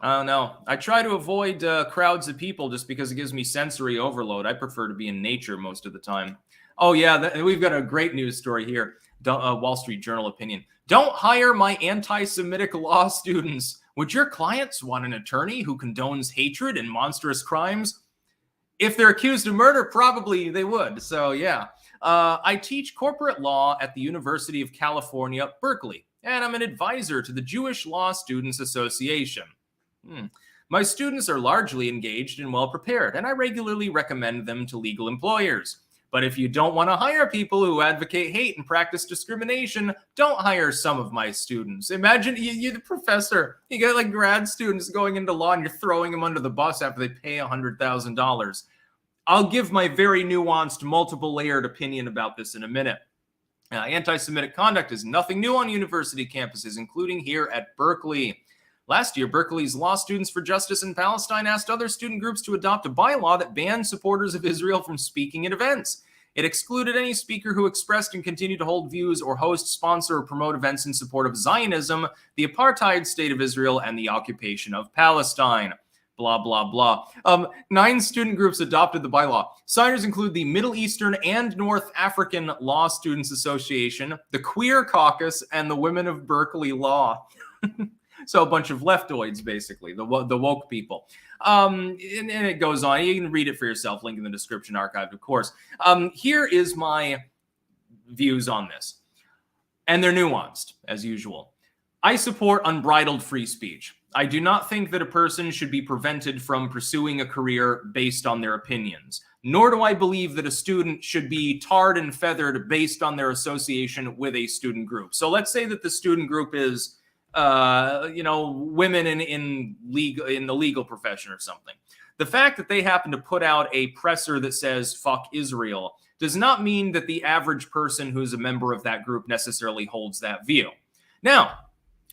S1: I don't know. I try to avoid crowds of people just because it gives me sensory overload. I prefer to be in nature most of the time. Oh, yeah, we've got a great news story here. Wall Street Journal opinion. Don't hire my anti-Semitic law students. Would your clients want an attorney who condones hatred and monstrous crimes? If they're accused of murder, probably they would. So, yeah. I teach corporate law at the University of California, Berkeley, and I'm an advisor to the Jewish Law Students Association. My students are largely engaged and well prepared, and I regularly recommend them to legal employers. But if you don't want to hire people who advocate hate and practice discrimination, don't hire some of my students. Imagine you're the professor. You got like grad students going into law and you're throwing them under the bus after they pay $100,000. I'll give my very nuanced, multiple layered opinion about this in a minute. Anti-Semitic conduct is nothing new on university campuses, including here at Berkeley. Last year, Berkeley's Law Students for Justice in Palestine asked other student groups to adopt a bylaw that banned supporters of Israel from speaking at events. It excluded any speaker who expressed and continued to hold views or host, sponsor, or promote events in support of Zionism, the apartheid state of Israel, and the occupation of Palestine. Blah, blah, blah. 9 student groups adopted the bylaw. Signers include the Middle Eastern and North African Law Students Association, the Queer Caucus, and the Women of Berkeley Law. So a bunch of leftoids, basically, the woke people. And it goes on. You can read it for yourself. Link in the description, archived, of course. Here is my views on this. And they're nuanced, as usual. I support unbridled free speech. I do not think that a person should be prevented from pursuing a career based on their opinions. Nor do I believe that a student should be tarred and feathered based on their association with a student group. So let's say that the student group is women in the legal profession or something. The fact that they happen to put out a presser that says "fuck Israel" does not mean that the average person who's a member of that group necessarily holds that view. Now,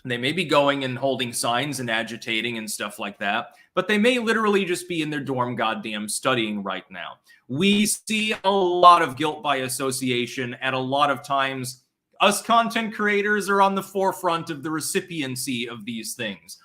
S1: they may be going and holding signs and agitating and stuff like that, but they may literally just be in their dorm goddamn studying right now. We see a lot of guilt by association, and a lot of times us content creators are on the forefront of the recipiency of these things.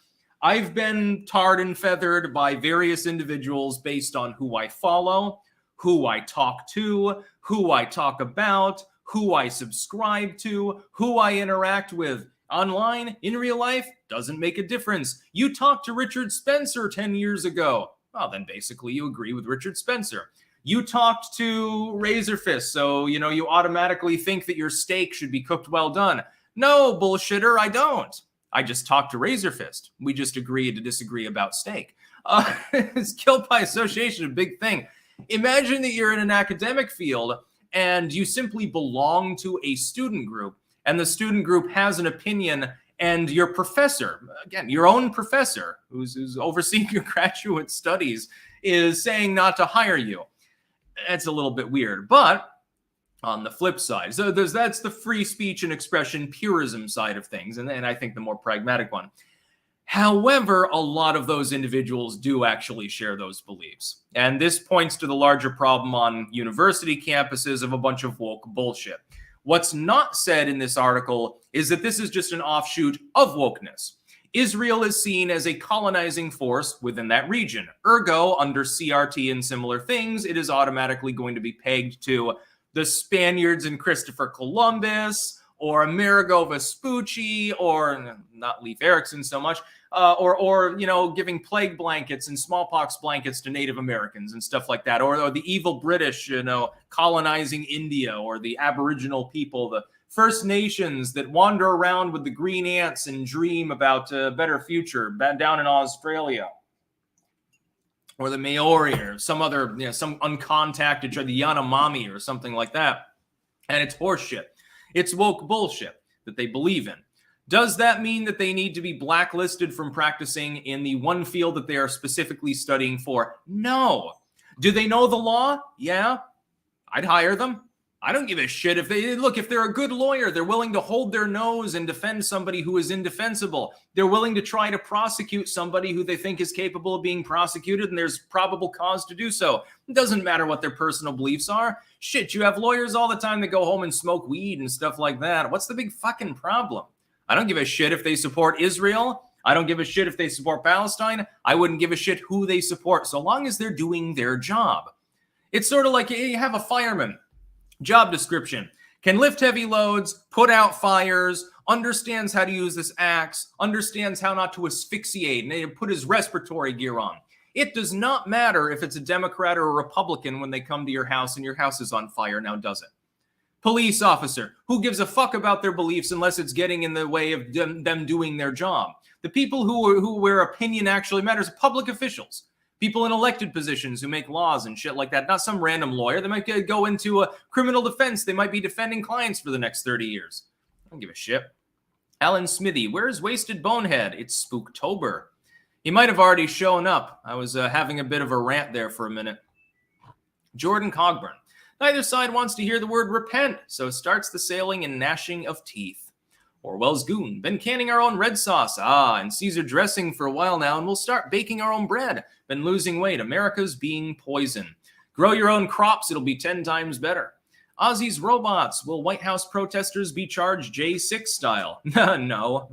S1: I've been tarred and feathered by various individuals based on who I follow, who I talk to, who I talk about, who I subscribe to, who I interact with. Online, in real life, doesn't make a difference. You talked to Richard Spencer 10 years ago. Well, then basically you agree with Richard Spencer. You talked to Razorfist, so, you automatically think that your steak should be cooked well done. No, bullshitter, I don't. I just talked to Razorfist. We just agreed to disagree about steak. It's guilt by association, a big thing. Imagine that you're in an academic field and you simply belong to a student group, and the student group has an opinion, and your professor, again, your own professor, who's overseeing your graduate studies, is saying not to hire you. It's a little bit weird, but on the flip side, so that's the free speech and expression purism side of things, and I think the more pragmatic one. However, a lot of those individuals do actually share those beliefs, and this points to the larger problem on university campuses of a bunch of woke bullshit. What's not said in this article is that this is just an offshoot of wokeness. Israel is seen as a colonizing force within that region. Ergo, under CRT and similar things, it is automatically going to be pegged to the Spaniards and Christopher Columbus, or Amerigo Vespucci, or not Leif Erikson so much, or giving plague blankets and smallpox blankets to Native Americans and stuff like that, or the evil British, colonizing India, or the Aboriginal people, the First Nations that wander around with the green ants and dream about a better future down in Australia, or the Maori, or some other, some uncontacted, or the Yanomami, or something like that. And it's horseshit. It's woke bullshit that they believe in. Does that mean that they need to be blacklisted from practicing in the one field that they are specifically studying for? No. Do they know the law? Yeah. I'd hire them. I don't give a shit if they're a good lawyer, they're willing to hold their nose and defend somebody who is indefensible. They're willing to try to prosecute somebody who they think is capable of being prosecuted, and there's probable cause to do so. It doesn't matter what their personal beliefs are. Shit, you have lawyers all the time that go home and smoke weed and stuff like that. What's the big fucking problem? I don't give a shit if they support Israel. I don't give a shit if they support Palestine. I wouldn't give a shit who they support, so long as they're doing their job. It's sort of like you have a fireman. Job description: can lift heavy loads, put out fires, understands how to use this axe, understands how not to asphyxiate, and put his respiratory gear on. It does not matter if it's a Democrat or a Republican when they come to your house and your house is on fire, now does it? Police officer: who gives a fuck about their beliefs unless it's getting in the way of them doing their job? The people where opinion actually matters: public officials. People in elected positions who make laws and shit like that. Not some random lawyer. They might go into a criminal defense. They might be defending clients for the next 30 years. I don't give a shit. Alan Smithy: where's Wasted Bonehead? It's Spooktober. He might have already shown up. I was having a bit of a rant there for a minute. Jordan Cogburn: neither side wants to hear the word repent, so starts the sailing and gnashing of teeth. Orwell's Goon. Been canning our own red sauce. And Caesar dressing for a while now, and we'll start baking our own bread. Been losing weight. America's being poisoned. Grow your own crops. It'll be 10 times better. Ozzy's Robots. Will White House protesters be charged J6 style? No.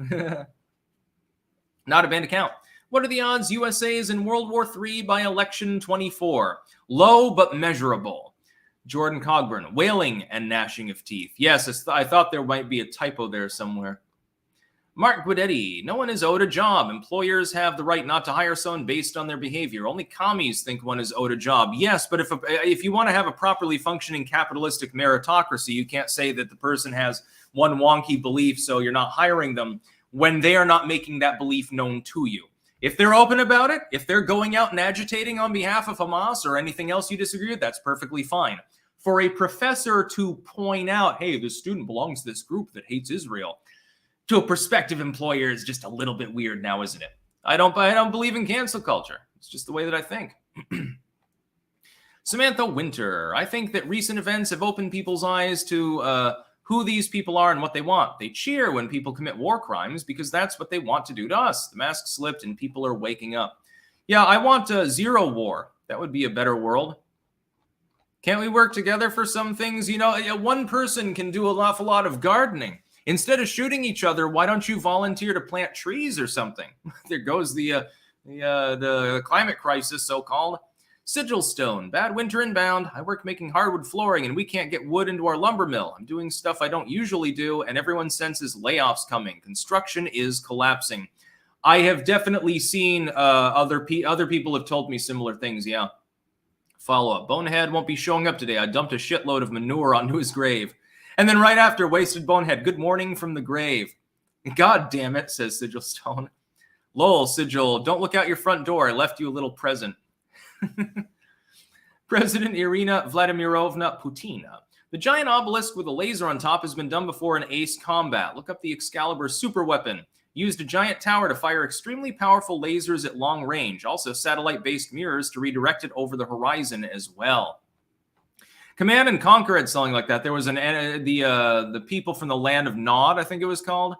S1: Not a band account. What are the odds USA is in World War III by election 24? Low but measurable. Jordan Cogburn. Wailing and gnashing of teeth. Yes, I thought there might be a typo there somewhere. Mark Guidetti. No one is owed a job. Employers have the right not to hire someone based on their behavior. Only commies think one is owed a job. Yes, but if you want to have a properly functioning capitalistic meritocracy, you can't say that the person has one wonky belief, so you're not hiring them when they are not making that belief known to you. If they're open about it, if they're going out and agitating on behalf of Hamas or anything else you disagree with, that's perfectly fine. For a professor to point out, hey, this student belongs to this group that hates Israel, to a prospective employer is just a little bit weird now, isn't it? I don't believe in cancel culture. It's just the way that I think. Samantha Winter. I think that recent events have opened people's eyes to who these people are and what they want. They cheer when people commit war crimes because that's what they want to do to us. The mask slipped and people are waking up. Yeah, I want zero war. That would be a better world. Can't we work together for some things? You know, one person can do an awful lot of gardening. Instead of shooting each other, why don't you volunteer to plant trees or something? There goes the climate crisis, so-called. Sigil Stone, bad winter inbound. I work making hardwood flooring and we can't get wood into our lumber mill. I'm doing stuff I don't usually do and everyone senses layoffs coming. Construction is collapsing. I have definitely seen other people have told me similar things, yeah. Follow-up, Bonehead won't be showing up today. I dumped a shitload of manure onto his grave. And then right after, Wasted Bonehead, good morning from the grave. God damn it, says Sigil Stone. Lol, Sigil, don't look out your front door. I left you a little present. President Irina Vladimirovna Putina. The giant obelisk with a laser on top has been done before in Ace Combat. Look up the Excalibur superweapon. Used a giant tower to fire extremely powerful lasers at long range. Also satellite-based mirrors to redirect it over the horizon as well. Command and Conquer had something like that. There was the people from the land of Nod, I think it was called.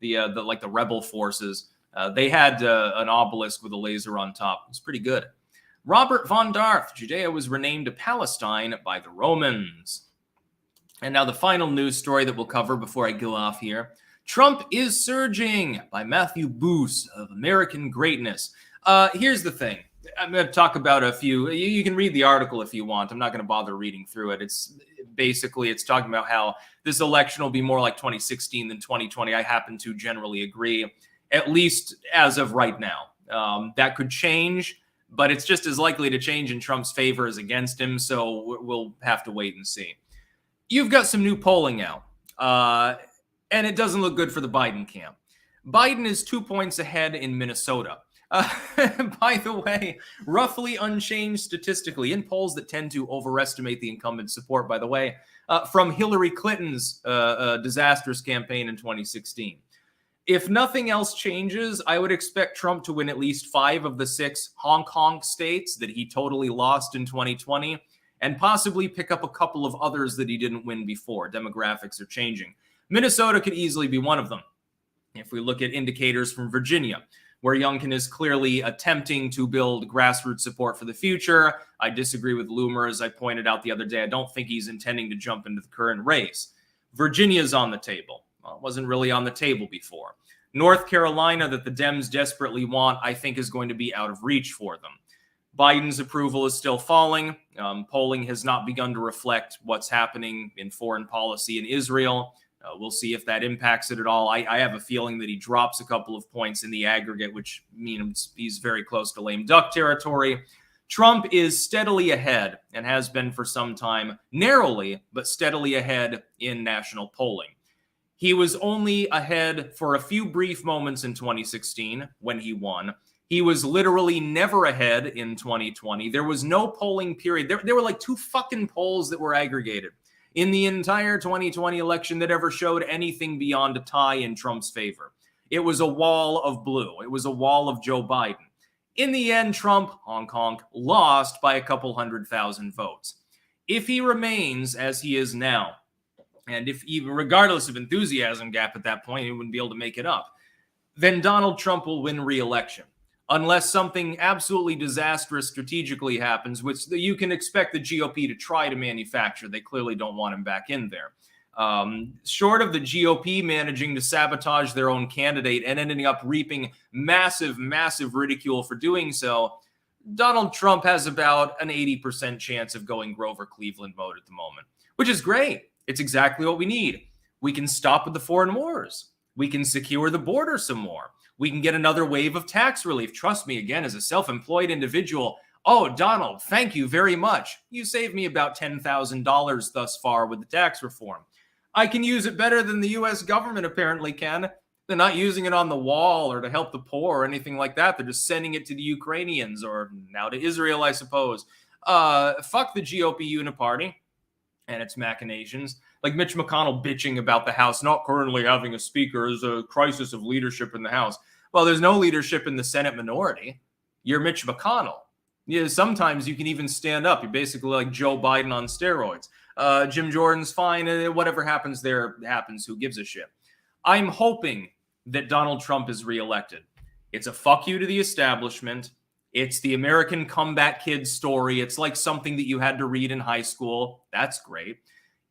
S1: The rebel forces. They had an obelisk with a laser on top. It was pretty good. Robert von Darth, Judea was renamed to Palestine by the Romans. And now the final news story that we'll cover before I go off here. Trump is surging by Matthew Boos of American Greatness. Here's the thing. I'm going to talk about a few. You can read the article if you want. I'm not going to bother reading through it. It's talking about how this election will be more like 2016 than 2020. I happen to generally agree, at least as of right now. That could change, but it's just as likely to change in Trump's favor as against him. So we'll have to wait and see. You've got some new polling out, and it doesn't look good for the Biden camp. Biden is 2 points ahead in Minnesota. By the way, roughly unchanged statistically in polls that tend to overestimate the incumbent support, by the way, from Hillary Clinton's disastrous campaign in 2016. If nothing else changes, I would expect Trump to win at least 5 of the 6 Hong Kong states that he totally lost in 2020, and possibly pick up a couple of others that he didn't win before. Demographics are changing. Minnesota could easily be one of them. If we look at indicators from Virginia, where Youngkin is clearly attempting to build grassroots support for the future. I disagree with Loomer, as I pointed out the other day. I don't think he's intending to jump into the current race. Virginia's on the table. Well, it wasn't really on the table before. North Carolina, that the Dems desperately want, I think is going to be out of reach for them. Biden's approval is still falling. Polling has not begun to reflect what's happening in foreign policy in Israel. We'll see if that impacts it at all. I have a feeling that he drops a couple of points in the aggregate, which means he's very close to lame duck territory. Trump is steadily ahead and has been for some time, narrowly, but steadily ahead in national polling. He was only ahead for a few brief moments in 2016 when he won. He was literally never ahead in 2020. There was no polling period. There were like 2 fucking polls that were aggregated in the entire 2020 election that ever showed anything beyond a tie in Trump's favor. It was a wall of blue. It was a wall of Joe Biden. In the end, Trump, Hong Kong, lost by a couple 100,000 votes. If he remains as he is now, and if even regardless of enthusiasm gap at that point, he wouldn't be able to make it up, then Donald Trump will win re-election. Unless something absolutely disastrous strategically happens, which you can expect the GOP to try to manufacture. They clearly don't want him back in there. Short of the GOP managing to sabotage their own candidate and ending up reaping massive, massive ridicule for doing so, Donald Trump has about an 80% chance of going Grover Cleveland mode at the moment, which is great. It's exactly what we need. We can stop with the foreign wars. We can secure the border some more. We can get another wave of tax relief. Trust me, again, as a self-employed individual, oh, Donald, thank you very much. You saved me about $10,000 thus far with the tax reform. I can use it better than the U.S. government apparently can. They're not using it on the wall or to help the poor or anything like that. They're just sending it to the Ukrainians or now to Israel, I suppose. Fuck the GOP uniparty and its machinations. Like Mitch McConnell bitching about the House not currently having a speaker is a crisis of leadership in the House. Well, there's no leadership in the Senate minority. You're Mitch McConnell. Yeah, sometimes you can even stand up. You're basically like Joe Biden on steroids. Jim Jordan's fine. Whatever happens there happens. Who gives a shit? I'm hoping that Donald Trump is reelected. It's a fuck you to the establishment. It's the American comeback kid story. It's like something that you had to read in high school. That's great.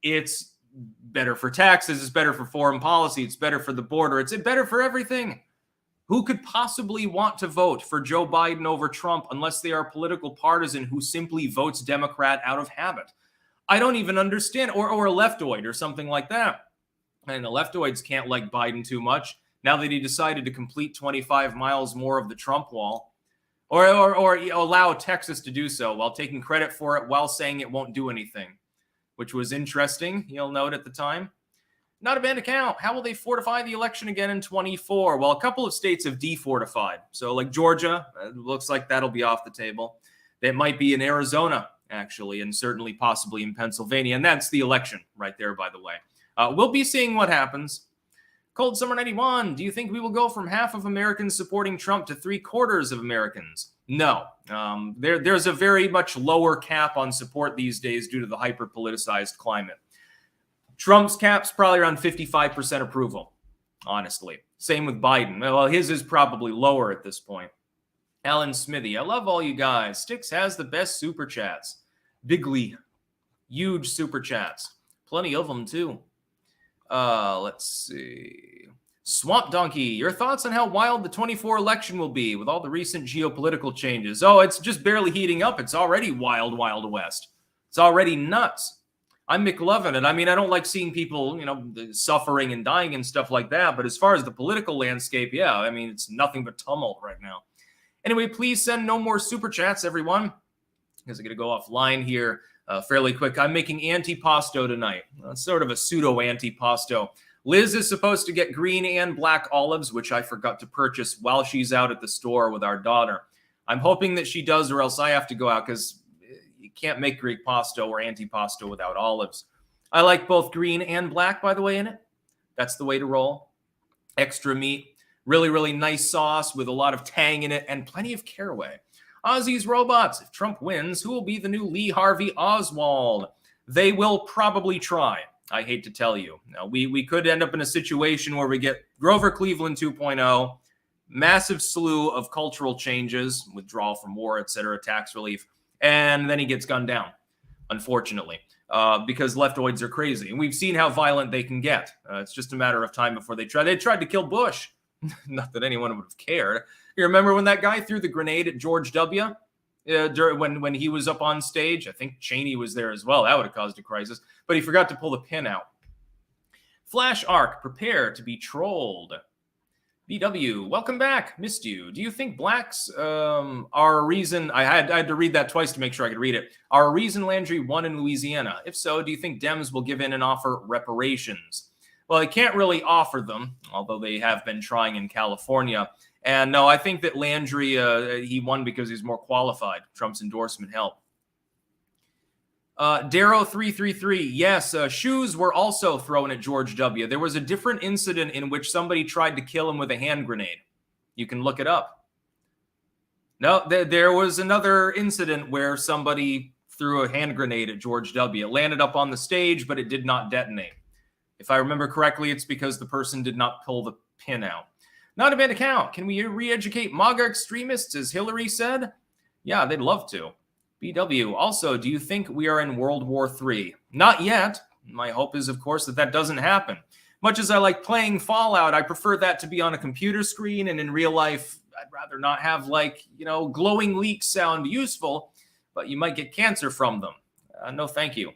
S1: It's better for taxes. It's better for foreign policy. It's better for the border. It's better for everything. Who could possibly want to vote for Joe Biden over Trump unless they are a political partisan who simply votes Democrat out of habit? I don't even understand. Or a leftoid or something like that. And the leftoids can't like Biden too much now that he decided to complete 25 miles more of the Trump wall. Or allow Texas to do so while taking credit for it while saying it won't do anything, which was interesting, you'll note at the time. Not a bad account. How will they fortify the election again in 24? Well, a couple of states have defortified. So like Georgia, it looks like that'll be off the table. That might be in Arizona, actually, and certainly possibly in Pennsylvania. And that's the election right there, by the way. We'll be seeing what happens. Cold Summer 91, do you think we will go from half of Americans supporting Trump to 3/4 of Americans? No. There's a very much lower cap on support these days due to the hyper-politicized climate. Trump's cap's probably around 55% approval, honestly. Same with Biden. Well, his is probably lower at this point. Alan Smithy, I love all you guys. Styx has the best super chats. Bigly. Huge super chats. Plenty of them, too. Let's see. Swamp Donkey, your thoughts on how wild the 24 election will be with all the recent geopolitical changes? Oh, it's just barely heating up. It's already wild, wild west. It's already nuts. I'm McLovin, and I mean, I don't like seeing people, suffering and dying and stuff like that. But as far as the political landscape, yeah, I mean, it's nothing but tumult right now. Anyway, please send no more super chats, everyone, because I'm going to go offline here fairly quick. I'm making antipasto tonight. It's sort of a pseudo antipasto. Liz is supposed to get green and black olives, which I forgot to purchase while she's out at the store with our daughter. I'm hoping that she does, or else I have to go out because you can't make Greek pasta or antipasto without olives. I like both green and black, by the way, in it. That's the way to roll. Extra meat. Really, really nice sauce with a lot of tang in it and plenty of caraway. Ozzy's Robots. If Trump wins, who will be the new Lee Harvey Oswald? They will probably try. I hate to tell you. Now, we could end up in a situation where we get Grover Cleveland 2.0, massive slew of cultural changes, withdrawal from war, etc., tax relief, and then he gets gunned down, unfortunately, because leftoids are crazy. And we've seen how violent they can get. It's just a matter of time before they try. They tried to kill Bush. Not that anyone would have cared. You remember when that guy threw the grenade at George W.? When he was up on stage? I think Cheney was there as well. That would have caused a crisis. But he forgot to pull the pin out. Flash Arc, prepare to be trolled. BW, welcome back. Missed you. Do you think blacks are a reason? I had to read that twice to make sure I could read it. Are a reason Landry won in Louisiana? If so, do you think Dems will give in and offer reparations? Well, they can't really offer them, although they have been trying in California. And no, I think that Landry, he won because he's more qualified. Trump's endorsement helped. Darrow333, yes, shoes were also thrown at George W. There was a different incident in which somebody tried to kill him with a hand grenade. You can look it up. No, there was another incident where somebody threw a hand grenade at George W. It landed up on the stage, but it did not detonate. If I remember correctly, it's because the person did not pull the pin out. Not a bad account. Can we re-educate MAGA extremists, as Hillary said? Yeah, they'd love to. BW, also, do you think we are in World War III? Not yet. My hope is, of course, that doesn't happen. Much as I like playing Fallout, I prefer that to be on a computer screen, and in real life, I'd rather not have, glowing leaks sound useful, but you might get cancer from them. No, thank you.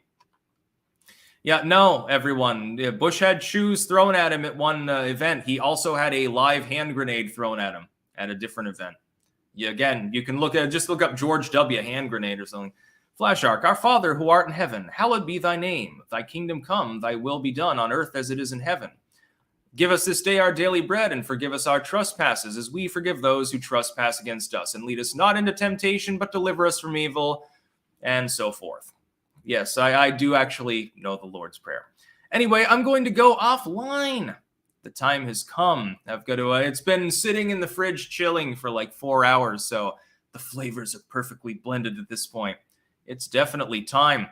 S1: Yeah, no, everyone. Bush had shoes thrown at him at one event. He also had a live hand grenade thrown at him at a different event. Yeah, again, you can just look up George W. hand grenade or something. Flash Arc, our Father who art in heaven, hallowed be thy name. Thy kingdom come, thy will be done on earth as it is in heaven. Give us this day our daily bread, and forgive us our trespasses, as we forgive those who trespass against us. And lead us not into temptation, but deliver us from evil, and so forth. Yes, I do actually know the Lord's Prayer. Anyway, I'm going to go offline. The time has come. I've got to. It's been sitting in the fridge chilling for like 4 hours, so the flavors are perfectly blended at this point. It's definitely time.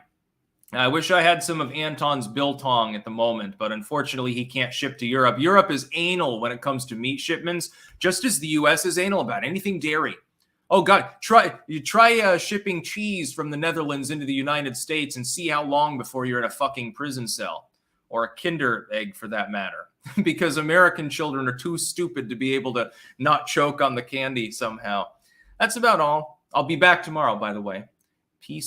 S1: I wish I had some of Anton's biltong at the moment, but unfortunately he can't ship to Europe. Europe is anal when it comes to meat shipments, just as the U.S. is anal about anything dairy. Oh God, try shipping cheese from the Netherlands into the United States and see how long before you're in a fucking prison cell, or a Kinder egg for that matter, because American children are too stupid to be able to not choke on the candy somehow. That's about all. I'll be back tomorrow, by the way. Peace out.